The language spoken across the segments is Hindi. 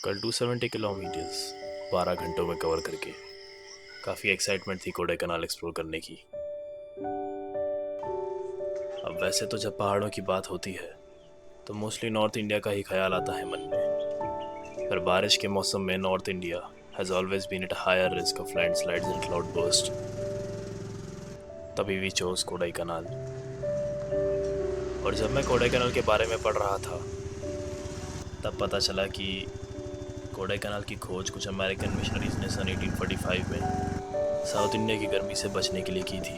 कल 270 किलोमीटर्स 12 घंटों में कवर करके काफ़ी एक्साइटमेंट थी कोडाईकनाल एक्सप्लोर करने की। अब वैसे तो जब पहाड़ों की बात होती है तो मोस्टली नॉर्थ इंडिया का ही ख्याल आता है मन में, पर बारिश के मौसम में North India has always been at higher risk of landslides and cloud burst. तभी वी चोज कोडाईकनाल। और जब मैं कोडाईकनाल के बारे में पढ़ रहा था तब पता चला कि कोडाईकनाल की खोज कुछ अमेरिकन मिशनरीज ने सन 1845 में साउथ इंडिया की गर्मी से बचने के लिए की थी।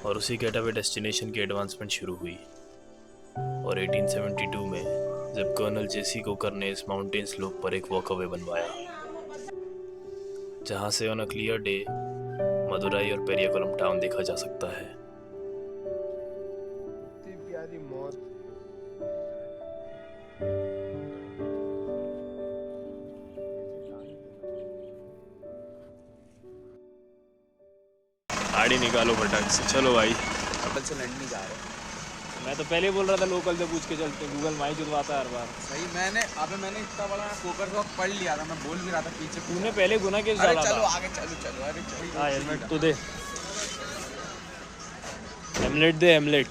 और उसी गेटअवे डेस्टिनेशन की एडवांसमेंट शुरू हुई और 1872 में जब कर्नल जेसी कोकर ने इस माउंटेन स्लोप पर एक वॉकअवे बनवाया जहां से on a clear day Madurai और पेरियाकुलम टाउन देखा जा सकता है। प्यारी मौत। गाड़ी निकालो फटाक से, चलो भाई। लोकल से लंडन जा रहे हैं। मैं तो पहले ही बोल रहा था लोकल से पूछ के चलते, गूगल माई जुड़वाता हर बार। सही मैंने इतना बड़ा कोकर रॉक पढ़ लिया था, मैं बोल भी रहा था पीछे। तूने पहले गुना के अरे डाला चलो था। आगे चलो अरे चलो। हाँ हेलमेट तो दे, हेमलेट दे, हेमलेट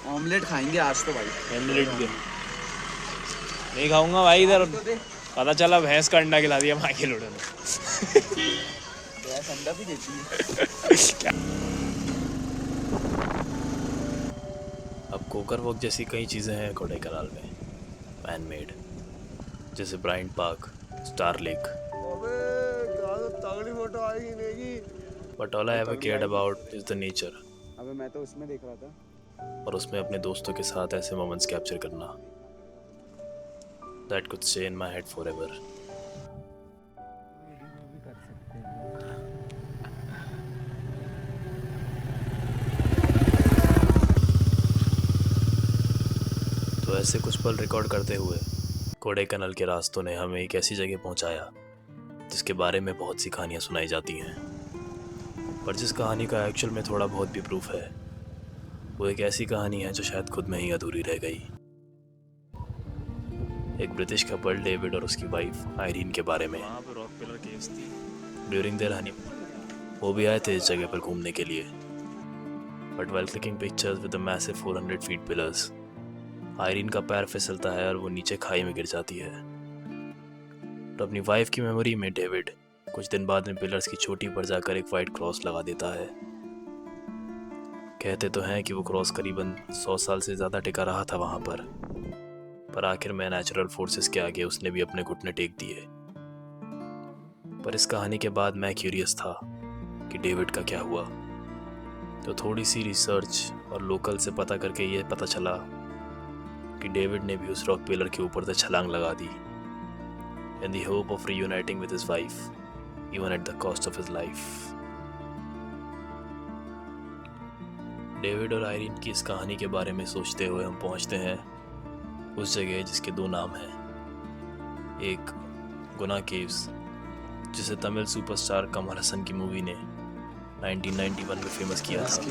ऑमलेट खाएंगे आज तो भाई। हेमलेट दे। नहीं खाऊंगा भाई, इधर तो दे। पता चला भैंस का अंडा खिला दिया माँ के लोड़े ने। गैस अंडा भी देती है। अब कोकर वॉक जैसी कई चीज़ें हैं कोडाईकनाल में मैन मेड, जैसे ब्राइंट पार्क, स्टार लेक। तगड़ी फोटो आएगी नेगी। But all I ever cared about is the nature. अबे मैं तो उसमें देख रहा था। और उसमें अपने दोस्तों के साथ ऐसे मोमेंट्स कैप्चर करना that could stay in my head for ever. तो ऐसे कुछ पल रिकॉर्ड करते हुए कोडाईकनाल के रास्तों ने हमें एक ऐसी जगह पहुंचाया जिसके बारे में बहुत सी कहानियां सुनाई जाती हैं, पर जिस कहानी का एक्चुअल में थोड़ा बहुत भी प्रूफ है वो एक ऐसी कहानी है जो शायद खुद में ही अधूरी रह गई। एक ब्रिटिश कपल डेविड और उसकी वाइफ आयरीन के बारे में। वहाँ पे रॉक पिलर केव्स थी। ड्यूरिंग देयर हनीमून वो भी आए थे इस जगह पर घूमने के लिए, but while clicking pictures with the massive 400 feet pillars Irene का पैर फिसलता है और वो नीचे खाई में गिर जाती है। तो अपनी वाइफ की मेमोरी में डेविड कुछ दिन बाद में पिलर्स की चोटी पर जाकर एक वाइट क्रॉस लगा देता है। कहते तो हैं कि वो क्रॉस करीबन 100 साल से ज़्यादा टिका रहा था वहाँ पर आखिर में नेचुरल फोर्सेस के आगे उसने भी अपने घुटने टेक दिए। पर इस कहानी के बाद मैं क्यूरियस था कि डेविड का क्या हुआ, तो थोड़ी सी रिसर्च और लोकल से पता करके ये पता चला कि डेविड ने भी उस रॉक पिलर के ऊपर से छलांग लगा दी in the hope of reuniting with his wife, even at the cost of his life. David और आयरीन की इस कहानी के बारे में सोचते हुए हम पहुंचते हैं उस जगह जिसके दो नाम हैं। एक गुना केव्स, जिसे तमिल सुपरस्टार कमल हसन की मूवी ने 1991 में फेमस किया था।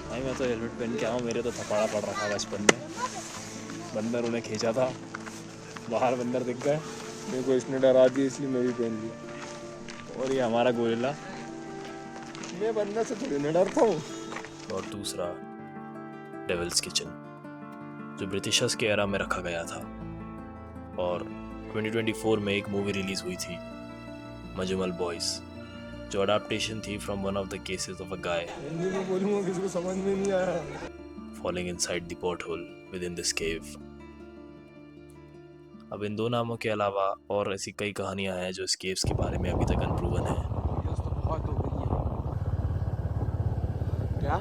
भाई मैं तो हेलमेट पहन के आऊँ, मेरे तो थपाड़ा पड़ रखा है बचपन में। बंदर उन्हें खींचा था, बाहर बंदर दिख गए, मेरे को इसने डरा दिया इसलिए मैं भी पहन लिया। और ये हमारा गोरिल्ला, मैं बंदर से थोड़ी न डरता हूँ। और दूसरा डेविल्स किचन, जो ब्रिटिशर्स के एरा में रखा गया था और 2024 में एक मूवी रिलीज हुई थी मजूमल बॉयज, जो अडाप्टेशन थी from one of the cases of a guy Hindi में बोलूँगा किसी को समझ में नहीं आया। falling inside the porthole within this cave। अब इन दो नामों के अलावा और ऐसी कई कहानियां हैं जो इस केव्स के बारे में अभी तक अनप्रूवन है। तो बहुत हो गई है। क्या?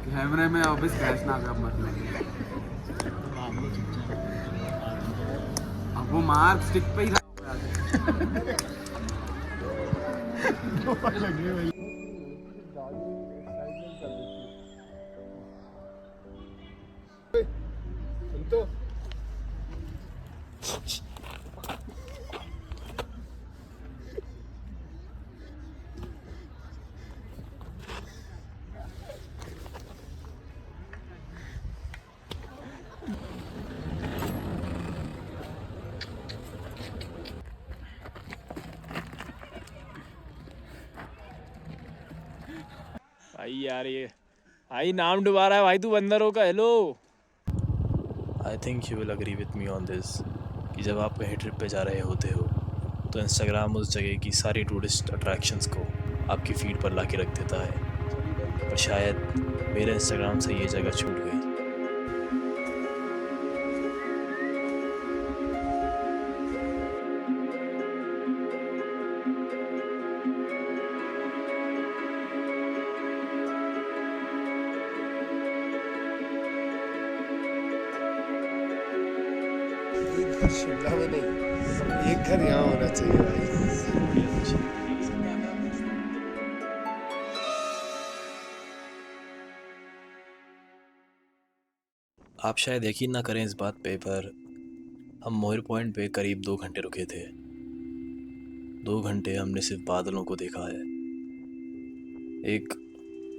कैमरे में ऑफिस क्रैश ना कर मतलब। अब वो मार्क स्टिक पे ही भाई यार ये भाई नाम डुबा रहा है भाई तू बंदरों का। Hello I think you will agree with me on this कि जब आप कहीं ट्रिप पे जा रहे होते हो तो इंस्टाग्राम उस जगह की सारी टूरिस्ट अट्रैक्शंस को आपकी फीड पर ला के रख देता है। पर शायद मेरे इंस्टाग्राम से ये जगह छूट गई। एक घर शिमला में नहीं, एक घर यहाँ होना चाहिए भाई। आप शायद यकीन ना करें इस बात पे, पर हम मोहिर पॉइंट पे करीब 2 घंटे रुके थे। 2 घंटे हमने सिर्फ बादलों को देखा है। एक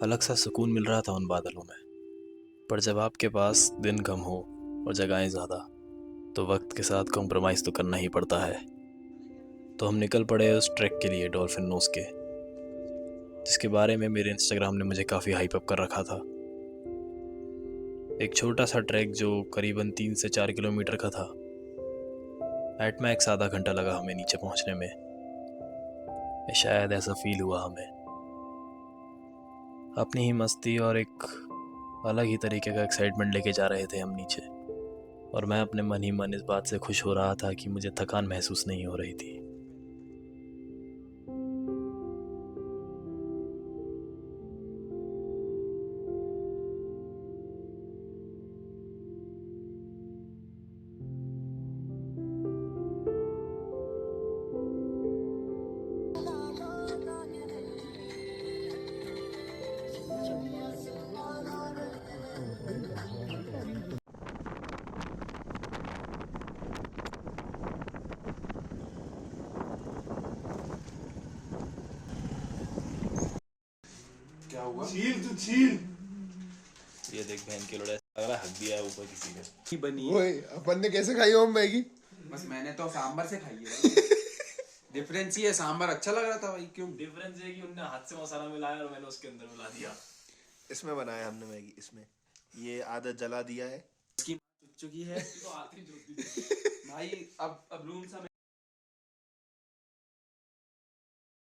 अलग सा सुकून मिल रहा था उन बादलों में। पर जब आपके पास दिन कम हो और जगहें ज़्यादा, तो वक्त के साथ कॉम्प्रोमाइज़ तो करना ही पड़ता है। तो हम निकल पड़े उस ट्रैक के लिए डॉल्फिन नोज के, जिसके बारे में मेरे इंस्टाग्राम ने मुझे काफ़ी हाइप अप कर रखा था। एक छोटा सा ट्रैक जो करीबन 3 से 4 किलोमीटर का था। एट मैक्स आधा घंटा लगा हमें नीचे पहुंचने में। शायद ऐसा फील हुआ हमें। अपनी ही मस्ती और एक अलग ही तरीके का एक्साइटमेंट लेके जा रहे थे हम नीचे, और मैं अपने मन ही मन इस बात से खुश हो रहा था कि मुझे थकान महसूस नहीं हो रही थी। क्या हुआ? छील तू छील। ये देख बहन के लोड़ा लग रहा हक दिया है ऊपर किसी ने। बनी ओए अपन ने कैसे खाई हो मैगी? बस मैंने तो सांबर से खाई है। डिफरेंस ये सांबर अच्छा लग रहा था भाई। क्यों? डिफरेंस है कि उनने हाथ से मसाला मिलाया और मैंने उसके अंदर मिला दिया। इसमें बनाया हमने मैगी, इसमें ये आदत जला दिया है। चुकी है। भाई अब रूम सा